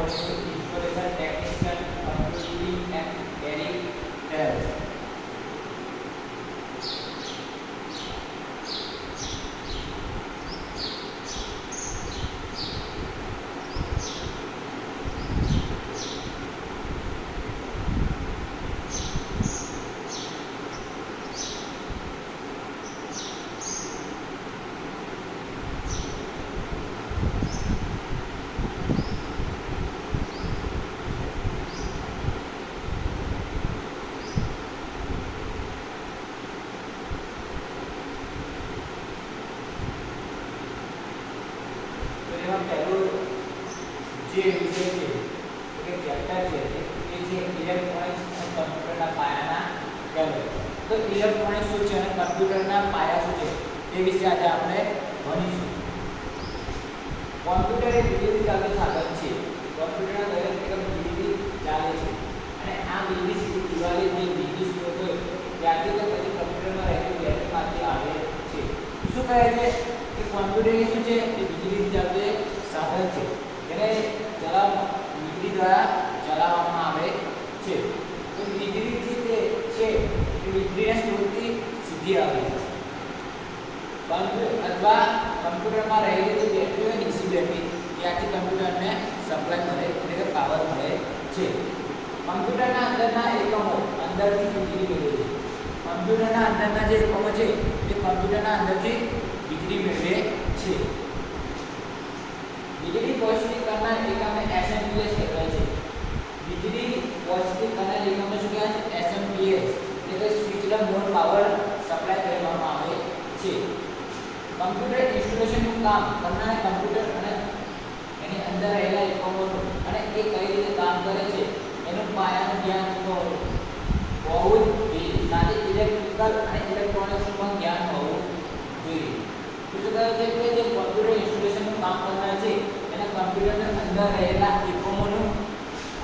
ભણીશું installation technician computing and peripherals. જે વિષય છે કે ચેપ્ટર છે એ છે ઇલેક્ટ્રોનિક્સ અને કમ્પ્યુટરના પાયાના ખ્યાલો. તો ઇલેક્ટ્રોનિક્સ શું છે અને કમ્પ્યુટરના પાયા શું છે એ વિશે આજે આપણે ભણીશું. કોમ્પ્યુટર એ વીજળી ચાલતું સાધન છે. કોમ્પ્યુટરના દરેક એકમ વીજળી ચાલે છે અને આ વીજળી સીધી દિવાલે જે વીજળી સ્ત્રોત હોય ત્યાંથી તો પછી કમ્પ્યુટરમાં રહેલી બેટરીમાંથી આવે છે. શું કહે છે કે કોમ્પ્યુટર એ શું છે એ વીજળી ચાલતું સાધન છે જેને વીજળી દ્વારા ચલાવવામાં આવે છે. તો વીજળી જે છે એ વીજળીના સ્ત્રોતથી સીધી આવે છે. અથવા કમ્પ્યુટરમાં રહેલી જે બેટરી હોય ડીસી બેટરી ત્યાંથી કમ્પ્યુટરને સપ્લાય મળે એટલે કે પાવર મળે છે. કમ્પ્યુટરના અંદરના એકમો અંદરથી વીજળી મેળવે છે. કમ્પ્યુટરના અંદરના જે એકમો છે તે કમ્પ્યુટરના અંદરથી વીજળી મેળવે છે. વીજળી પહોંચતી કરનાર એકમને એસએમપીએસ કહેવાય છે. વીજળી પહોંચતી કરનાર એકમને શું કહેવાય છે? એસએમપીએસ એટલે કે સ્વિચડ મોડ પાવર સપ્લાય કરવામાં આવે છે. કમ્પ્યુટર ઇન્સ્ટોલેશનનું કામ કરનાર કમ્પ્યુટર અને એની અંદર રહેલા એકમોનું અને એ કઈ રીતે કામ કરે છે એનું પાયાનું જ્ઞાન હોવું જોઈએ. સાથે ઇલેક્ટ્રિકલ અને ઇલેક્ટ્રોનિક્સનું પણ જ્ઞાન હોવું જોઈએ. શું કહે છે કે જે કમ્પ્યુટર ઇન્સ્ટોલેશનનું કામ કરનાર છે એને કમ્પ્યુટરની અંદર રહેલા એકમોનું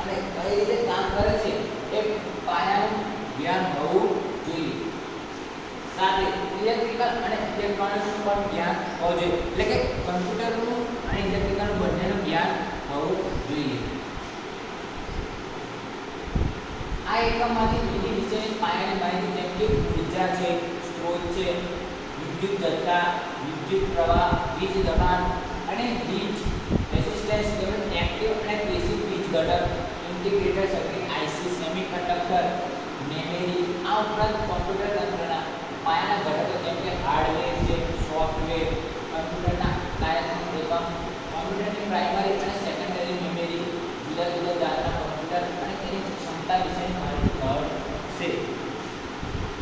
અને કઈ રીતે કામ કરે છે એ પાયાનું જ્ઞાન હોવું જોઈએ. સાથે ઇલેક્ટ્રિકલ અને ઇલેક્ટ્રોનિક્સનું પણ જ્ઞાન હોવું જોઈએ. એટલે કે કમ્પ્યુટરનું અને ઇલેક્ટ્રિકલનું બંનેનું જ્ઞાન હોવું જોઈએ. આ એકમમાંથી વીજળી વિશેની પાયાની માહિતી જેમ કે ઉર્જા છે, સ્ત્રોત છે, વિદ્યુત જથ્થા, વિદ્યુત પ્રવાહ, વીજ દબાણ અને વીજ રેઝિસ્ટન્સ તેમજ એક્ટિવ અને પેસિવ વીજ ઘટક, integrated circuit, IC, semiconductor, memory. આ ઉપરાંત કોમ્પ્યુટર તંત્રના પાયાના ઘટકો જેમ કે હાર્ડવેર છે, સોફ્ટવેર, કમ્પ્યુટરના કાર્યાત્મક એકમ, કોમ્પ્યુટરની પ્રાઇમરી અને સેકન્ડરી મેમરી, જુદા જુદા જાતના કોમ્પ્યુટર અને તેની ક્ષમતા વિશેની માહિતી મળશે.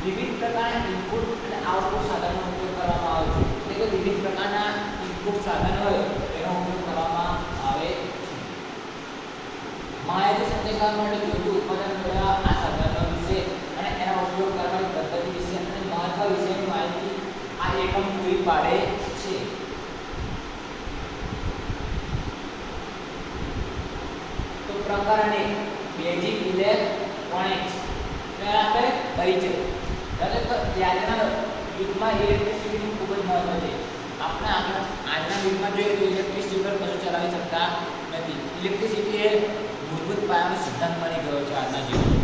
વિવિધ પ્રકારના ઇનપુટ અને આઉટપુટ સાધનોનો ઉપયોગ કરવામાં આવે છે. એટલે કે વિવિધ પ્રકારના ઇનપુટ સાધનો હોય તેનો ઉપયોગ કરવામાં આવે છે. માહિતી સંચાર માટે જોઈતું ઉત્પાદન કરવા આ સાધનો વિશે અને એનો ઉપયોગ કરવાની પદ્ધતિ વિશે અને મહત્વ વિશેની માહિતી આ એકમ પૂરી પાડે છે. તો પ્રકરણ 1 બેઝિક ઇલેક્ટ્રોનિક્સ. પહેલા આપણે પરિચય. તો આજના યુગમાં ઇલેક્ટ્રિસિટીનું ખૂબ જ મહત્વ છે. આપણે આજના યુગમાં જોઈએ તો ઇલેક્ટ્રિસિટી પર કશું ચલાવી શકતા નથી. ઇલેક્ટ્રિસિટી એ મૂળભૂત પાયાનો સિદ્ધાંત બની ગયો છે આજના યુગમાં.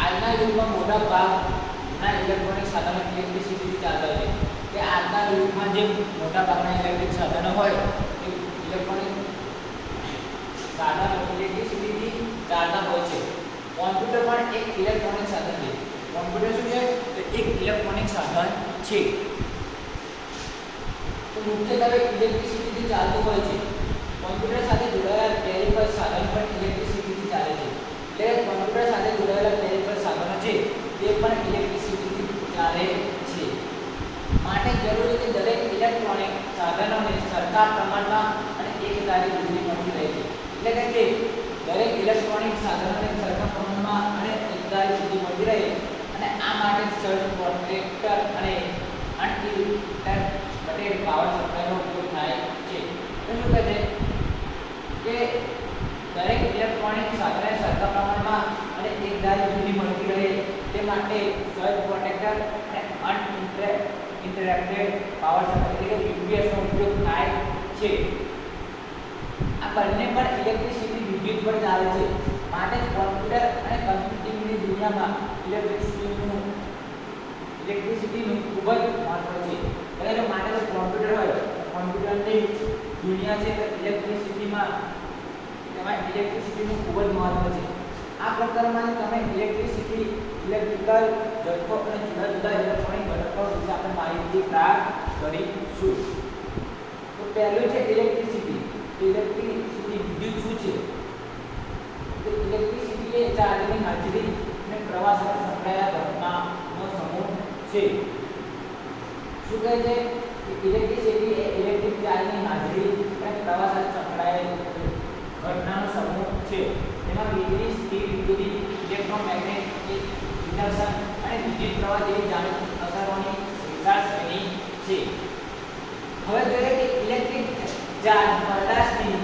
આજના યુગમાં મોટા ભાગના ઇલેક્ટ્રોનિક સાધનો ઇલેક્ટ્રિસિટીથી ચાલતા હોય છે. કે આજના યુગમાં જે મોટા ભાગના ઇલેક્ટ્રિક સાધનો હોય એ ઇલેક્ટ્રોનિક સાધનો ઇલેક્ટ્રિસિટીથી ચાલતા હોય છે. કોમ્પ્યુટર પણ એક ઇલેક્ટ્રોનિક સાધન છે. કોમ્પ્યુટર શું છે? તો એક ઇલેક્ટ્રોનિક સાધન છે. તો મુખ્યત્વે ઇલેક્ટ્રિસિટીથી ચાલતું હોય છે. કોમ્પ્યુટર સાથે જોડાયેલા પેરિફેરલ સાધન પણ ઇલેક્ટ્રિસિટીથી ચાલે છે. એટલે કોમ્પ્યુટર સાથે જોડાયેલા પેરિફેરલ સાધનો છે તે પણ ઇલેક્ટ્રિસિટીથી ચાલે છે. માટે જરૂરી છે દરેક ઇલેક્ટ્રોનિક સાધનોને સરખા પ્રમાણમાં અને એકધારી વીજળી મળતી રહે છે. એટલે કે દરેક ઇલેક્ટ્રોનિક સાધનોને સરખા પ્રમાણમાં અને એકધારી વીજળી મળતી રહે અને આ માટે સર્જ પ્રોટેક્ટર અને અનઇન્ટરપ્ટેડ પાવર સપ્લાયનો ઉપયોગ થાય છે. તો શું કહે છે કે દરેક ઇલેક્ટ્રોનિક સાધનને સરખા પ્રમાણમાં અને એકધારી વીજળી મળતી રહે તે માટે સર્જ પ્રોટેક્ટર અને અનઇન્ટરપ્ટેડ પાવર સપ્લાય એટલે કે યુપીએસ નો ઉપયોગ થાય છે. બંને પણ ઇલેક્ટ્રિસિટી વિદ્યુત પર ચાલે છે. માટે જ કોમ્પ્યુટર અને કમ્પ્યુટિંગની દુનિયામાં ઇલેક્ટ્રિસિટીનું ખૂબ જ મહત્વ છે. એટલે જો માનો કે કોમ્પ્યુટર હોય, કોમ્પ્યુટરની દુનિયા છે તો ઇલેક્ટ્રિસિટીમાં તેમાં ઇલેક્ટ્રિસિટીનું ખૂબ જ મહત્વ છે. આ પ્રકારમાં તમે ઇલેક્ટ્રિસિટી, ઇલેક્ટ્રિકલ જથ્થો અને જુદા જુદા ઇલેક્ટ્રોનિક ઘટકો વિશે આપણે માહિતી પ્રાપ્ત કરીશું. તો પહેલું છે ઇલેક્ટ્રિસિટી. ઇલેક્ટ્રિસિટી વિદ્યુત શું છે? તો ઇલેક્ટ્રિસિટી એ ચાર્જની હાજરી અને પ્રવાહ સાથે સંકળાયેલા ઘટનાનો સમૂહ છે. શું કહે છે કે ઇલેક્ટ્રિસિટી એ ઇલેક્ટ્રિક ચાર્જની હાજરી અને પ્રવાહ સાથે સંકળાયેલ ઘટનાનો સમૂહ છે. તેમાં વીજળી, સ્થિર વિદ્યુત, ઇલેક્ટ્રોમેગ્નેટિક ઇન્ડક્શન અને વિદ્યુત પ્રવાહ જેવી જાણીતી અસરોની વિશાળ શ્રેણી છે. હવે જોઈએ કે ઇલેક્ટ્રિક ચાર્જ પદાર્થની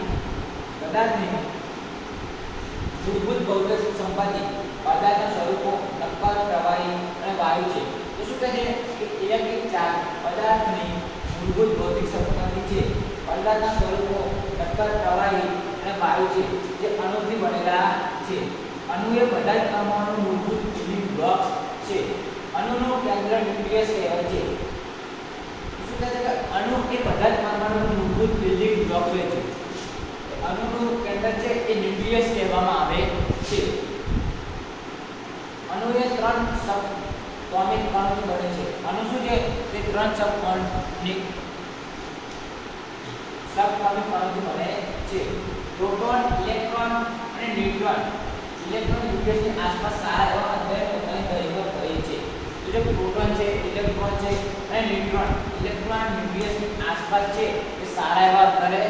મૂળભૂત ભૌતિક સંપત્તિ, પદાર્થના સ્વરૂપો, નક્કર, પ્રવાહી અને વાયુ છે. તો શું કહે છે કે ઇલેક્ટ્રિક ચાર્જ પદાર્થની મૂળભૂત ભૌતિક સંપત્તિ છે, પદાર્થના સ્વરૂપો, નક્કર, પ્રવાહી અને વાયુ છે, જે અણુથી બનેલા છે. અણુ એ બધા જ પરમાણુનું મૂળભૂત બિલ્ડિંગ બ્લોક્સ છે. અણુનું કેન્દ્ર ન્યુક્લિયસ કહેવાય છે. શું કહે છે કે અણુ એ બધા જ પરમાણુનું મૂળભૂત બિલ્ડિંગ બ્લોક્સ હોય છે. અણુનું કેન્દ્ર છે એ ન્યુક્લિયસ કહેવામાં આવે છે. અણુ એ 3 સબએટોમિક કણોથી બને છે. અણુ શું છે? તે 3 સબએટોમિક કણોથી બને છે. પ્રોટોન, ઇલેક્ટ્રોન અને ન્યુટ્રોન. ઇલેક્ટ્રોન ન્યુક્લિયસની આસપાસ સારા એવા અંતરે પોતાની ધરી પર ફરે છે. તો જે પ્રોટોન છે, ઇલેક્ટ્રોન છે અને ન્યુટ્રોન, ઇલેક્ટ્રોન ન્યુક્લિયસની આસપાસ છે એ સારા એવા અંતરે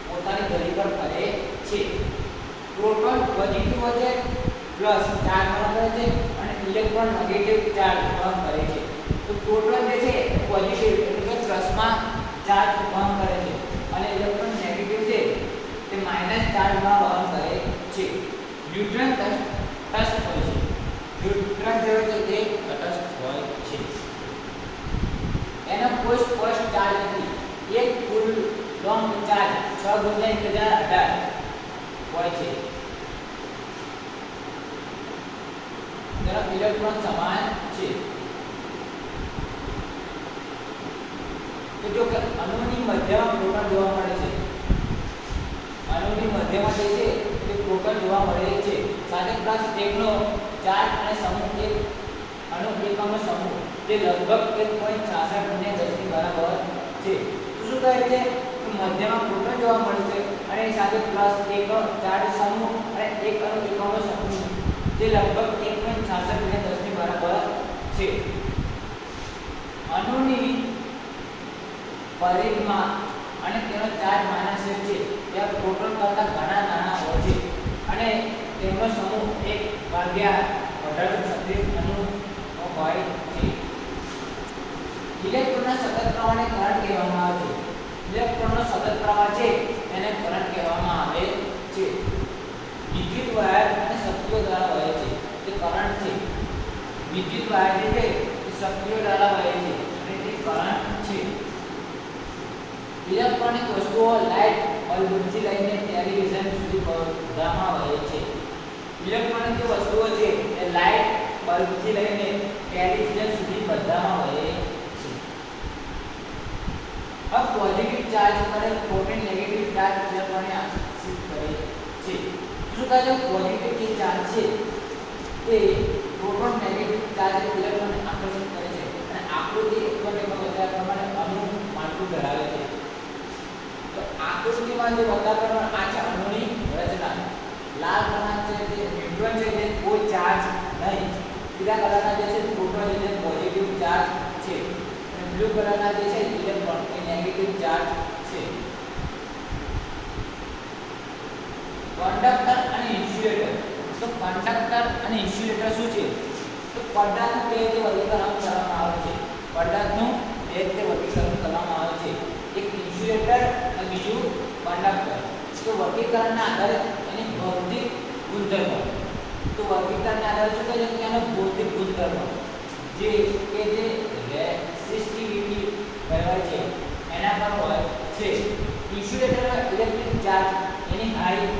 પોતાની ધરી પર ફરે છે. પ્રોટોન પોઝિટિવ હોય છે, પ્લસ ચાર્જ વહન કરે છે અને ઇલેક્ટ્રોન નેગેટિવ ચાર્જ વહન કરે છે. તો પ્રોટોન જે છે એ પોઝિટિવ એટલે કે પ્લસમાં ચાર્જ વહન કરે છે અને ઇલેક્ટ્રોન નેગેટિવ છે તે માઈનસ ચાર્જમાં વહન કરે છે. ન્યુટ્રોન તટસ્થ હોય છે. ન્યુટ્રોન જે હોય છે તે તટસ્થ હોય છે. એનો કોઈ સ્પષ્ટ ચાર્જ નથી. એક કુલ લોંગ ચાર્જ 6 × 1018 હોય છે. તેનો ઇલેક્ટ્રોન સમાન છે. તો જો કે અણુની મધ્યમાં પ્રોટોન જોવા મળે છે. અણુની મધ્યમાં જે છે તે પ્રોટોન જોવા મળે છે. સાથે પ્લસ એકનો ચાર્જ અને સમૂહ એક અણુ એકમનો સમૂહ જે લગભગ 1.66 × 10 બરાબર છે. તો શું કહે છે કે મધ્યમાં પ્રોટોન જોવા મળે છે અને સાથે પ્લસ એકનો ચાર્જ સમૂહ અને એક અણુ એકમનો સમૂહ જે લગભગ 1.66 × 10 બરાબર છે. અણુની પરિઘમાં અને તેનો ચાર્જ માઈનસ છે ત્યાં પ્રોટોન કરતાં ઘણા નાના હોય છે અને તેમનો સમૂહ 1/1836 અણુનો હોય છે. ઇલેક્ટ્રોનના સતત પ્રવાહને કરંટ કહેવામાં આવે છે. ઇલેક્ટ્રોનનો સતત પ્રવાહ છે તેને કરંટ કહેવામાં આવે છે. વિદ્યુત વાયર અને શક્તિઓ દ્વારા વહે છે તે કરંટ છે. વિદ્યુત વાયર જે છે તે શક્તિઓ દ્વારા વહે છે અને તે કરંટ છે. ઇલેક્ટ્રોનિક વસ્તુઓ લાઇટ બલ્બથી લઈને ટેલિવિઝન સુધી બધામાં વહે છે. ઇલેક્ટ્રોનિક જે વસ્તુઓ છે એ લાઇટ બલ્બથી લઈને ટેલિવિઝન સુધી બધામાં વહે છે. अब पॉजिटिव चार्ज करे प्रोटॉन नेगेटिव चार्ज इलेक्ट्रॉन आकर्षित करे છે. શું કહે છે? પોઝિટિવ જે ચાર્જ છે તે પ્રોટોન નેગેટિવ ચાર્જ ઇલેક્ટ્રોન આકર્ષિત કરે છે અને આકૃતિ એકમાં બતાવ્યા પ્રમાણે અણુ માળખું ધરાવે છે. તો આકૃતિમાં જે બતાવ્યા પ્રમાણે આ છે અણુની રચના. લાલ કણના છે તે ન્યુટ્રોન છે જે કોઈ ચાર્જ નહીં. પીળા કલરના જે છે પ્રોટોન જે પોઝિટિવ ચાર્જ છે અને બ્લુ કલરના જે છે ઇલેક્ટ્રોન એ નેગેટિવ ચાર્જ છે. કંડક્ટર અને ઇન્સ્યુલેટર. તો કંડક્ટર અને ઇન્સ્યુલેટર શું છે? તો પદાર્થનું બે રીતે વર્ગીકરણ કરવામાં આવે છે. પદાર્થનું બે રીતે વર્ગીકરણ કરવામાં આવે છે. એક ઇન્સ્યુલેટર અને બીજું કંડક્ટર. તો વર્ગીકરણના આધારે એની ભૌતિક ગુણધર્મો. તો વર્ગીકરણના આધારે શું કહે છે કે એનો ભૌતિક ગુણધર્મો જે રેસિસ્ટિવિટી કહેવાય છે એના પર હોય છે. ઇન્સ્યુલેટરમાં ઇલેક્ટ્રિક ચાર્જ એની હાઈટ